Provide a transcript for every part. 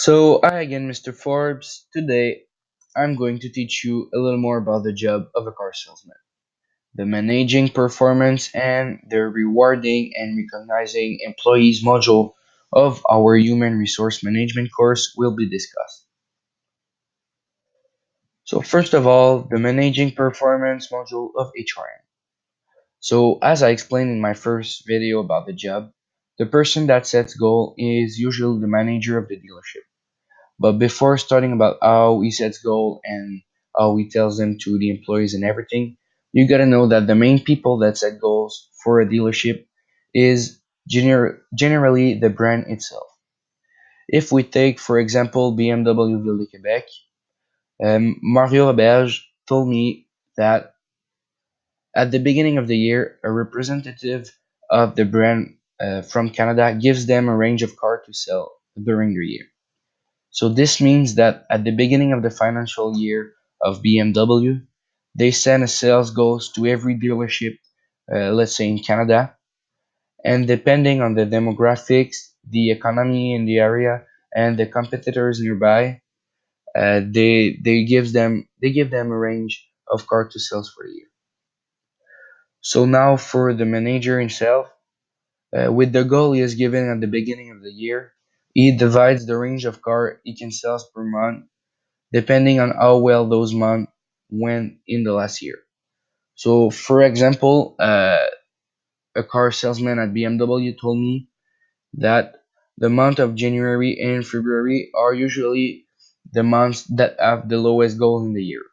Hi again, Mr. Forbes. Today, I'm going to teach you a little more about the job of a car salesman. The managing performance and the rewarding and recognizing employees module of our human resource management course will be discussed. So, first of all, the managing performance module of HRM. So, as I explained in my first video about the job, the person that sets goal is usually the manager of the dealership. But before starting about how he sets goal and how he tells them to the employees and everything, you gotta know that the main people that set goals for a dealership is generally the brand itself. If we take, for example, BMW Ville de Quebec, Mario Roberge told me that at the beginning of the year, a representative of the brand from Canada gives them a range of cars to sell during the year. So this means that at the beginning of the financial year of BMW, they send a sales goals to every dealership, let's say in Canada, and depending on the demographics, the economy in the area, and the competitors nearby, they give them a range of car to sales for the year. So now for the manager himself, with the goal he is given at the beginning of the year, he divides the range of car he can sell per month depending on how well those months went in the last year. So, for example, a car salesman at BMW told me that the month of January and February are usually the months that have the lowest goal in the year.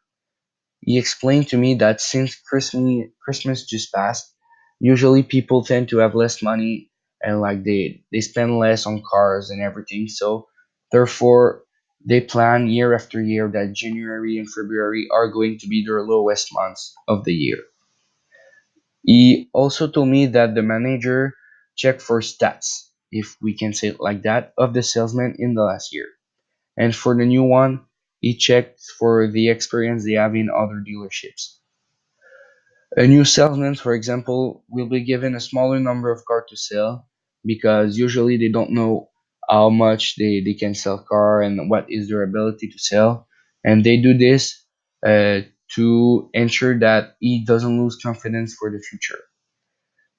He explained to me that since Christmas just passed, usually people tend to have less money and like they spend less on cars and everything. So therefore they plan year after year that January and February are going to be their lowest months of the year. He also told me that the manager checked for stats, if we can say it like that, of the salesman in the last year. And for the new one, he checked for the experience they have in other dealerships. A new salesman, for example, will be given a smaller number of cars to sell because usually they don't know how much they can sell car and what is their ability to sell. And they do this uh, to ensure that he doesn't lose confidence for the future.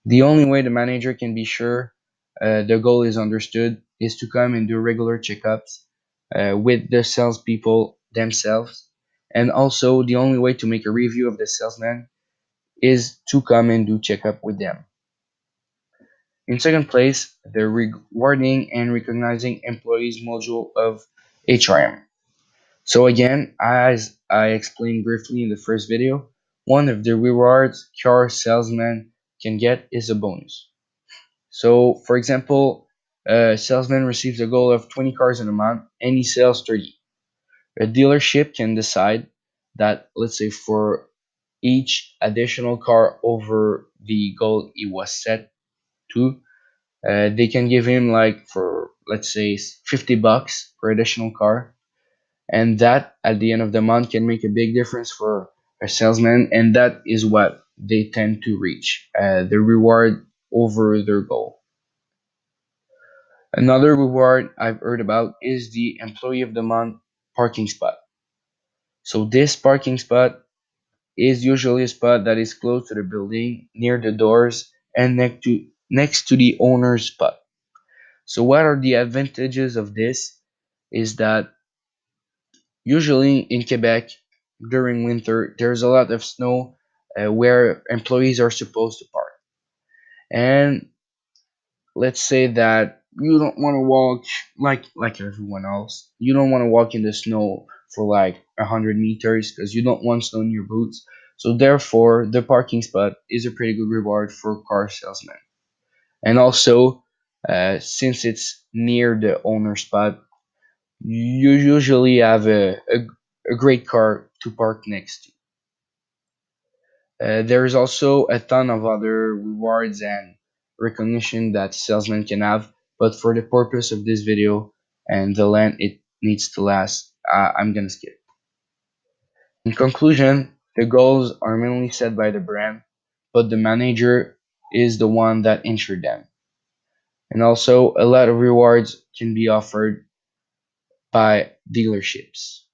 The only way the manager can be sure the goal is understood is to come and do regular checkups with the salespeople themselves. And also, the only way to make a review of the salesman is to come and do checkup with them. In second place, the rewarding and recognizing employees module of HRM. So again, as I explained briefly in the first video, one of the rewards car salesman can get is a bonus. So for example, a salesman receives a goal of 20 cars in a month and he sells 30. A dealership can decide that, let's say, for each additional car over the goal he was set to, they can give him like for let's say $50 per additional car, and that at the end of the month can make a big difference for a salesman, and that is what they tend to reach the reward over their goal. Another reward I've heard about is the employee of the month parking spot. So this parking spot is usually a spot that is close to the building, near the doors, and next to the owner's spot. So what are the advantages of this? Is that usually in Quebec during winter there's a lot of snow where employees are supposed to park. And let's say that you don't want to walk like everyone else. You don't want to walk in the snow for like 100 meters because you don't want snow in your boots. So therefore, the parking spot is a pretty good reward for car salesmen. And also, since it's near the owner spot, you usually have a great car to park next to. There is also a ton of other rewards and recognition that salesmen can have, but for the purpose of this video and the length it needs to last, I'm gonna skip. In conclusion, the goals are mainly set by the brand, but the manager is the one that ensures them. And also, a lot of rewards can be offered by dealerships.